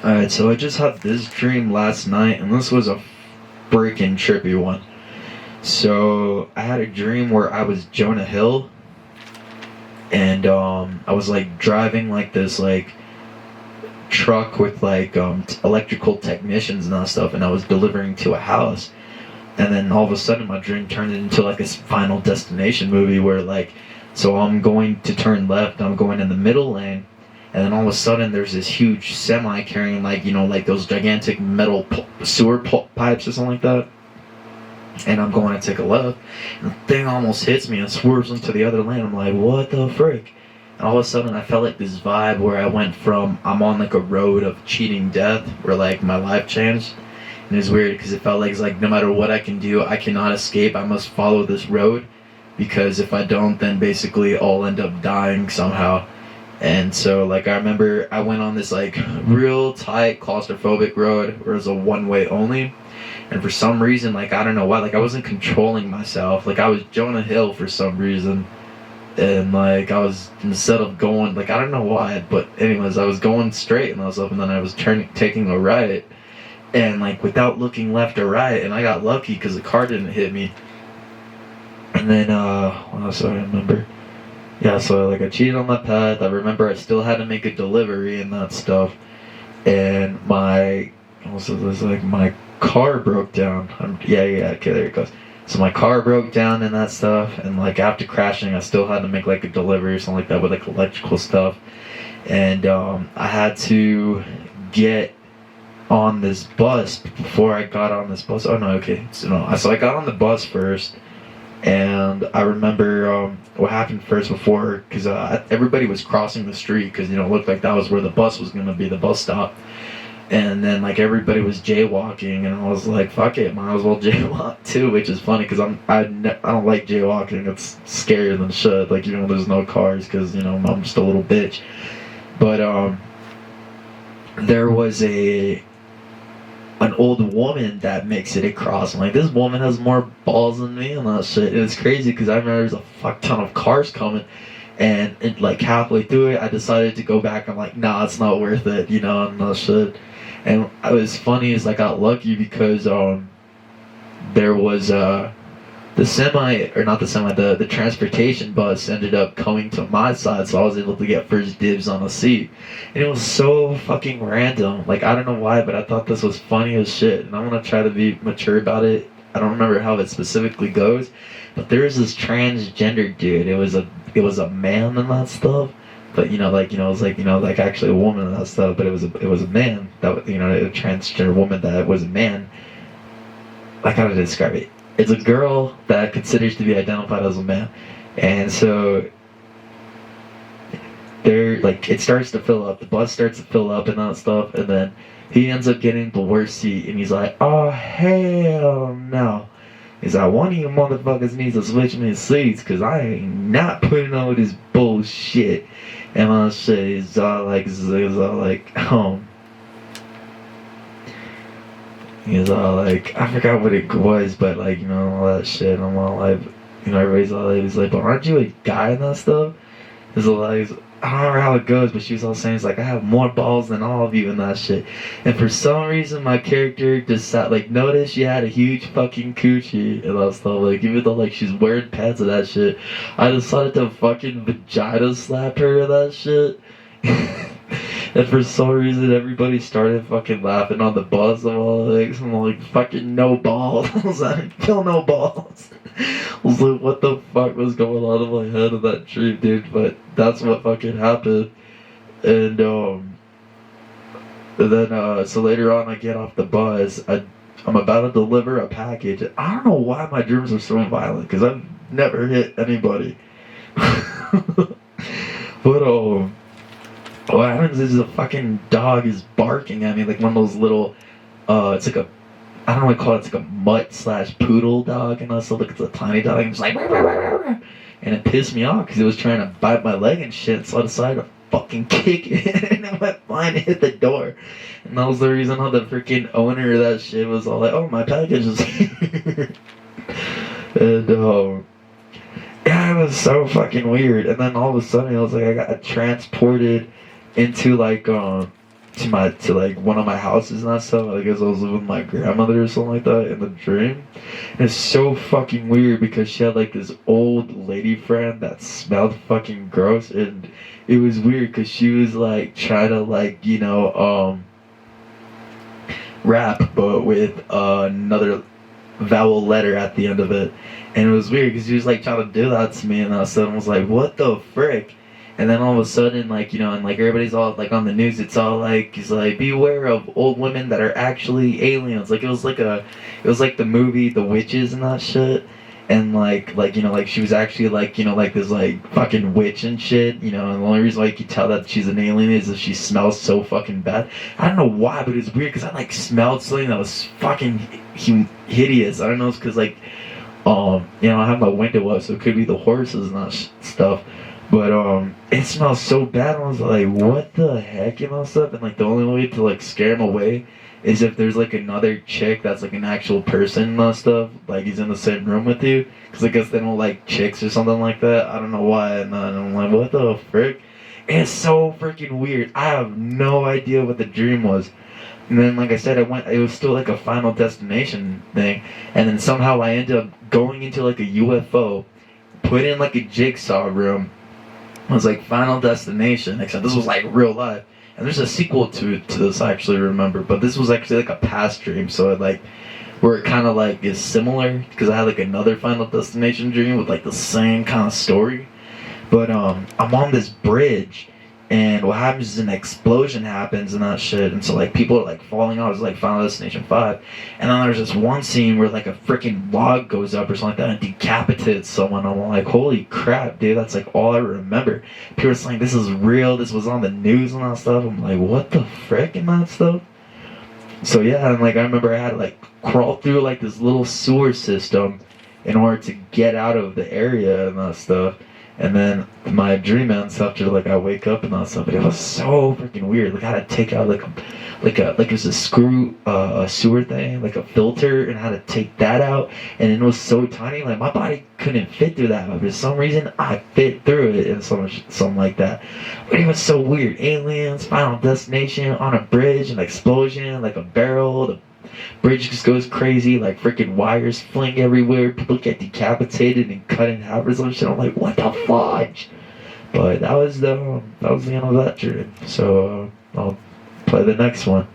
Alright, so I just had this dream last night, and this was a freaking trippy one. So I had a dream where I was Jonah Hill, and I was like driving like this like truck with like electrical technicians and that stuff, and I was delivering to a house. And then all of a sudden, my dream turned into like this Final Destination movie where like, so I'm going to turn left, I'm going in the middle lane, and then all of a sudden there's this huge semi carrying like, you know, like those gigantic metal pipes or something like that. And I'm going to take a left, and the thing almost hits me and swerves into the other lane. I'm like, what the frick? And all of a sudden I felt like this vibe where I went from, I'm on like a road of cheating death, where like my life changed. And it's weird because it felt like it's like no matter what I can do, I cannot escape. I must follow this road, because if I don't, then basically I'll end up dying somehow. And so like I remember I went on this like real tight claustrophobic road where it was a one-way only. And for some reason, like I don't know why, like I wasn't controlling myself. Like I was Jonah Hill for some reason. And like I was, instead of going, like I don't know why, but anyways, I was going straight and all stuff, and then I was taking a right, and like without looking left or right, and I got lucky because the car didn't hit me. And then what else do I remember? Yeah, so like I cheated on my path. I remember I still had to make a delivery and that stuff, and my also was like my car broke down. Okay, there it goes. So my car broke down and that stuff, and like after crashing, I still had to make like a delivery or something like that with like electrical stuff, and I had to get on this bus before I got on this bus. Oh no, okay, so I got on the bus first, and I remember what happened first before, because everybody was crossing the street, because you know it looked like that was where the bus was gonna be, the bus stop. And then like everybody was jaywalking, and I was like, fuck it, might as well jaywalk too, which is funny because I don't like jaywalking. It's scarier than shit, like even when there's no cars, because you know I'm just a little bitch. But there was an old woman that makes it across. I'm like, this woman has more balls than me and that shit. And it's crazy because I remember there's a fuck ton of cars coming, and like halfway through it I decided to go back. I'm like, nah, it's not worth it, you know, and that shit. And it was funny is I got lucky because there was the transportation bus ended up coming to my side, so I was able to get first dibs on a seat. And it was so fucking random. Like I don't know why, but I thought this was funny as shit, and I'm gonna try to be mature about it. I don't remember how it specifically goes, but there was this transgender dude. It was a man and that stuff. But it was like actually a woman and that stuff. But it was a man that a transgender woman that was a man. Like how to describe it? It's a girl that considers to be identified as a man, and so it starts to fill up. The bus starts to fill up and that stuff, and then he ends up getting the worst seat, and he's like, "Oh hell no." He's like, one of you motherfuckers needs to switch me seats, because I ain't not putting on this bullshit. And I say, he's all like, he's all like, I forgot what it was, but like, you know, all that shit. I'm all like, you know, everybody's all like, he's like, but aren't you a guy and that stuff? He's like, I don't remember how it goes, but she was all saying, it's like, I have more balls than all of you and that shit. And for some reason, my character decided, like, noticed she had a huge fucking coochie and that stuff. Like, even though, like, she's wearing pants and that shit, I decided to fucking vagina slap her and that shit. And for some reason, everybody started fucking laughing on the bus. I'm like, fucking no balls. I was like, kill no balls. I was like, what the fuck was going on in my head in that dream, dude? But that's what fucking happened. And then so later on, I get off the bus. I'm about to deliver a package. I don't know why my dreams are so violent, because I've never hit anybody. But what happens is a fucking dog is barking at me, like one of those little, it's like I don't know what to call it, it's like a mutt/poodle dog, and also like it's a tiny dog, and it's like, and it pissed me off because it was trying to bite my leg and shit, so I decided to fucking kick it, and it went flying and hit the door. And that was the reason how the freaking owner of that shit was all like, oh, my package is here. And yeah, it was so fucking weird. And then all of a sudden I was like, I got transported into like to like one of my houses and that stuff. I guess I was living with my grandmother or something like that in the dream. And it's so fucking weird because she had like this old lady friend that smelled fucking gross, and it was weird because she was like trying to like rap but with another vowel letter at the end of it, and it was weird because she was like trying to do that to me, and all of a sudden I was like, what the frick? And then all of a sudden, like, and like everybody's all like on the news, it's all like, he's like, beware of old women that are actually aliens. Like it was like the movie The Witches and that shit. And like she was actually like, like this like fucking witch and shit, and the only reason why you could tell that she's an alien is if she smells so fucking bad. I don't know why, but it's weird because I like smelled something that was fucking hideous. I don't know, it's because like, I have my window up, so it could be the horses and that stuff. But it smells so bad, and I was like, what the heck, stuff. And like the only way to like scare him away is if there's like another chick that's like an actual person and stuff, like he's in the same room with you, because I guess they don't like chicks or something like that. I don't know why. And then I'm like, what the frick? It's so freaking weird. I have no idea what the dream was. And then, like I said, it was still like a Final Destination thing, and then somehow I ended up going into like a UFO, put in like a jigsaw room. It was like Final Destination, except this was like real life. And there's a sequel to this, I actually remember, but this was actually like a past dream, so it like, where it kind of like is similar, because I had like another Final Destination dream with like the same kind of story. But I'm on this bridge, and what happens is an explosion happens and that shit, and so like people are like falling off. It's like Final Destination 5, and then there's this one scene where like a freaking log goes up or something like that and decapitates someone. I'm like, holy crap, dude, that's like all I remember. People are saying this is real, this was on the news and that stuff. I'm like, what the frick and that stuff? So yeah, and like I remember I had to like crawl through like this little sewer system in order to get out of the area and that stuff. And then my dream ends after like I wake up and all that stuff. But it was so freaking weird. Like I had to take out like it was a screw a sewer thing, like a filter, and I had to take that out. And it was so tiny, like my body couldn't fit through that. But for some reason, I fit through it and something like that. But it was so weird. Aliens, Final Destination, on a bridge, an explosion, like a barrel. The bridge just goes crazy, like freaking wires fling everywhere, people get decapitated and cut in half or some shit. I'm like, what the fudge? But that was the end of that dream. So I'll play the next one.